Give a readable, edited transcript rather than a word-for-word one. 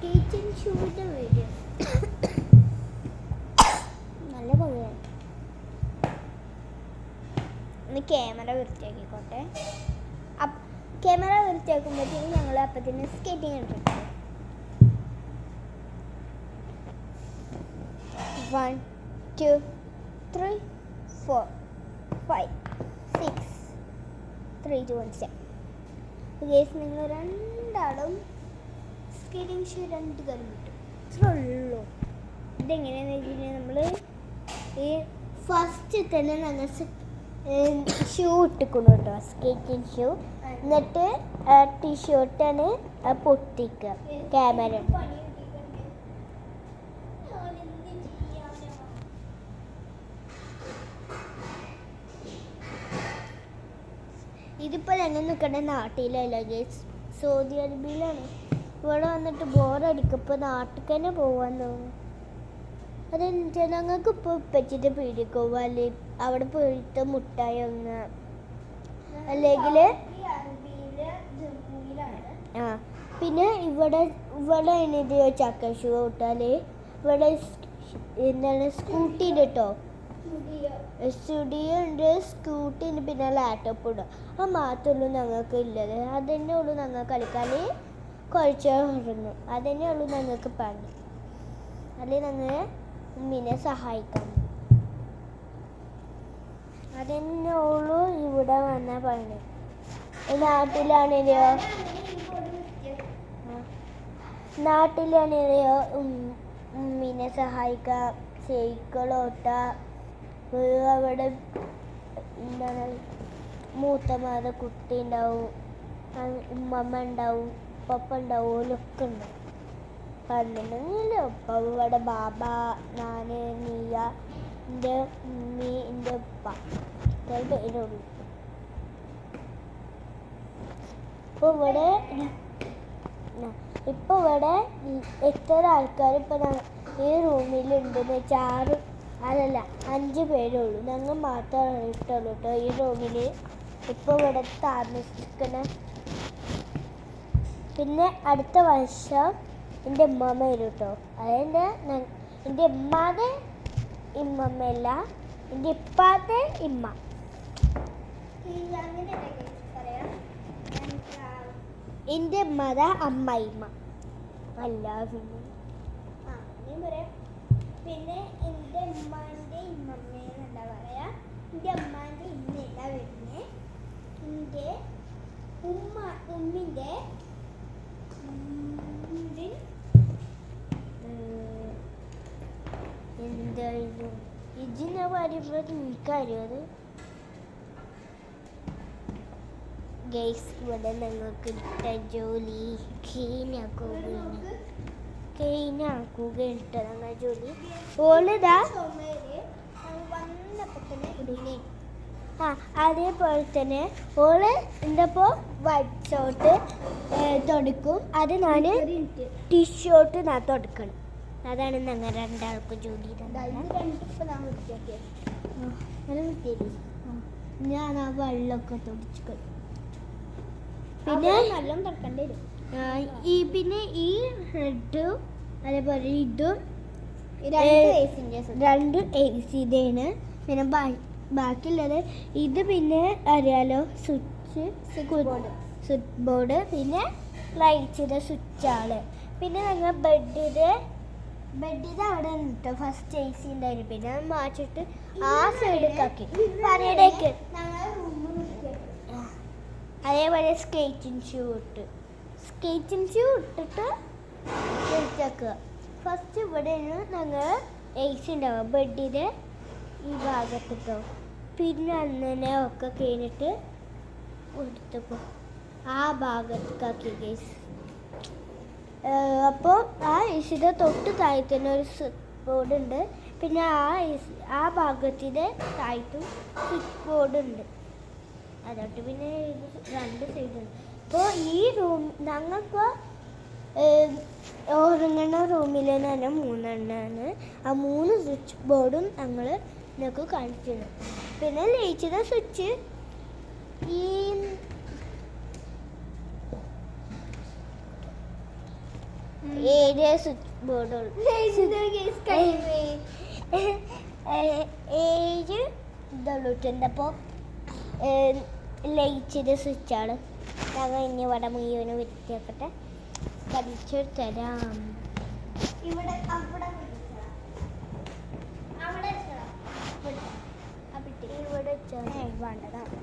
Skating ഷൂവിൻ്റെ video നല്ല ഭംഗിയാണ്. ഒന്ന് ക്യാമറ വൃത്തിയാക്കിക്കോട്ടെ. ക്യാമറ വൃത്തിയാക്കുമ്പോഴത്തേക്കും ഞങ്ങൾ അപ്പത്തിന് സ്കേറ്റിംഗ് കണ്ടിട്ടുണ്ട്. 1 2 3 4 5 6 3 2 1 step. ഗേസ് നിങ്ങൾ രണ്ടാളും സ്കേറ്റിംഗ് ഷൂ 2 കാലം കിട്ടും. ഇത്രേ ഉള്ളൂ. ഇതെങ്ങനെയാണെന്ന് വെച്ച് കഴിഞ്ഞാൽ നമ്മൾ ഈ ഫസ്റ്റ് തന്നെ ഞങ്ങൾ ഷൂ ഇട്ടിക്കുന്നു കേട്ടോ, സ്കേറ്റിംഗ് ഷൂ. എന്നിട്ട് ടീഷർട്ടാണ് പൊട്ടിക്കുക ക്യാമറ. ഇതിപ്പോൾ ഞങ്ങൾ നിൽക്കേണ്ട നാട്ടിലല്ല ഗേസ്, സൗദി അറേബ്യയിലാണ്. ഇവിടെ വന്നിട്ട് ബോറടിക്കപ്പോൾ നാട്ടിൽ തന്നെ പോകാൻ തോന്നുന്നു. അതെന്നുവെച്ചാൽ ഞങ്ങൾക്ക് ഇപ്പോൾ ഉപ്പച്ചിട്ട് പീടിക്ക് പോവുക, അല്ലെങ്കിൽ അവിടെ പോയിട്ട് മുട്ടായി ഒന്ന്, അല്ലെങ്കിൽ പിന്നെ ഇവിടെ ഇത് ചക്ക ഷൂ ഇട്ടാൽ ഇവിടെ എന്താണ് സ്കൂട്ടി ഉണ്ട് കേട്ടോ, സ്റ്റുഡിയോ ഉണ്ട്, സ്കൂട്ടി ഉണ്ട്, പിന്നെ ലാപ്ടോപ്പ് ഉണ്ട്. അത് മാത്രമേ ഞങ്ങൾക്ക് ഇല്ലത്. അതന്നെ ഉള്ളൂ ഞങ്ങൾ കളിക്കാൻ കുഴച്ചിറങ്ങും. അതന്നെ ഉള്ളൂ ഞങ്ങൾക്ക് പണി. അല്ലെങ്കിൽ ഞങ്ങൾ ഉമ്മിനെ സഹായിക്കാം. അതന്നെ ഉള്ളൂ ഇവിടെ വന്ന പണി. നാട്ടിലാണെങ്കിലോ ഉമ്മിനെ സഹായിക്കാം, സൈക്കിളോട്ടാം. അവിടെ എന്താണ് മൂത്തമാരുടെ കുട്ടി ഉണ്ടാവും, ഉമ്മമ്മ ഉണ്ടാവും, പപ്പ ഉണ്ടാവും, ഓലൊക്കെ ഉണ്ടാവും. പറഞ്ഞിട്ടുണ്ടെങ്കിൽ അപ്പം ഇവിടെ ബാബ, ഞാൻ, നീയ, എൻ്റെ ഉമ്മി, എൻ്റെ ഉപ്പ പേരുള്ളൂ. ഇപ്പോൾ ഇവിടെ എത്ര ആൾക്കാർ ഇപ്പം ഈ റൂമിലുണ്ടെന്ന് വെച്ചാൽ 5 പേരുള്ളൂ. ഞങ്ങൾ മാത്രമേ ഇട്ടുള്ളൂ കേട്ടോ ഈ റൂമിൽ ഇപ്പോൾ ഇവിടെ താമസിക്കണ. പിന്നെ അടുത്ത വർഷം എൻ്റെ ഉമ്മമ്മ വരും കേട്ടോ. അതായത് എൻ്റെ ഉമ്മാതെ ഇമ്മമ്മയല്ല, എൻ്റെ ഇപ്പാതെ ഇമ്മ. എൻ്റെ ഉമ്മത അമ്മായിമ്മ അല്ല. പിന്നെ എൻ്റെ ഉമ്മാൻ്റെ ഇമ്മമ്മേന്ന് എന്താ പറയുക, എൻ്റെ ഉമ്മാൻ്റെ ഇമ്മയല്ല വരുന്നത്, എൻ്റെ ഉമ്മിൻ്റെ എന്തായിരുന്നു ഇതിനെ പറയുമ്പോൾ എനിക്കറിയോ അത് ഗൈസ്. ഇവിടെ ഞങ്ങൾക്ക് ഇട്ട ജോലി കഴിഞ്ഞാക്കുക ഇട്ട ഞങ്ങൾ ജോലി. ഓളിതാ അതേപോലെ തന്നെ ഓള് എന്തപ്പോൾ വൈറ്റ് ഷർട്ട് തുടക്കും. അത് ഞാൻ ടീഷർട്ട് ഞാൻ തുടക്കണം. അതാണ് ഞങ്ങൾ രണ്ടാൾക്കും ജോലി. ഞാൻ ആ വെള്ളമൊക്കെ തുടച്ചു. പിന്നെ നല്ല തുറക്കേണ്ടി വരും. പിന്നെ ഈ റെഡും അതേപോലെ ഇതും 2 AC-യാണ്. പിന്നെ ബാക്കിയുള്ളത് ഇത് പിന്നെ അറിയാലോ സ്വിച്ച് ബോർഡ്, പിന്നെ ലൈറ്റ്സിൻ്റെ സ്വിച്ചാണ്. പിന്നെ ഞങ്ങൾ ബെഡിൻ്റെ അവിടെ നിന്നിട്ട് ഫസ്റ്റ് AC ഉണ്ടായിരുന്നു. പിന്നെ മാറ്റിട്ട് ആ സൈഡിലേക്കാക്കി പറയടേക്ക്. അതേപോലെ സ്കേറ്റിംഗ് ഷൂ ഇട്ടിട്ട് വെച്ചാക്കുക. ഫസ്റ്റ് ഇവിടെയാണ് ഞങ്ങൾ AC ഉണ്ടാവുക ബെഡിൻ്റെ ഈ ഭാഗത്തിട്ടോ. പിന്നെ അങ്ങനെ ഒക്കെ കഴിഞ്ഞിട്ട് കൊടുത്തപ്പോൾ ആ ഭാഗത്തേക്കാക്കി ഗൈസ്. അപ്പോൾ ആ AC-യുടെ തൊട്ട് താഴെ തന്നെ ഒരു സ്വിച്ച് ബോർഡ് ഉണ്ട്. പിന്നെ ആ ഭാഗത്തിൻ്റെ താഴത്തും സ്വിച്ച് ബോർഡ് ഉണ്ട്. അതോട്ട് പിന്നെ 2 സൈഡുണ്ട്. അപ്പോൾ ഈ റൂം ഞങ്ങൾക്ക് ഉറങ്ങുന്ന റൂമിൽ തന്നെ 3 എണ്ണമാണ്. ആ 3 സ്വിച്ച് ബോർഡും ഞങ്ങൾക്ക് കാണിച്ചു തരും. പിന്നെ ലൈറ്റിൻ്റെ സ്വിച്ച് ഈ 7 സ്വിച്ച് ബോർഡുള്ളൂ. 7 ഇതുള്ളൂ. അപ്പോൾ ലൈറ്റിൻ്റെ സ്വിച്ചാണ്. ഞങ്ങൾ ഇനി ഇവിടെ മുഴുവനും വൃത്തിയാക്കട്ടെ. കളിച്ചു തരാം. ഇവിടെ വേണ്ടതാണ്.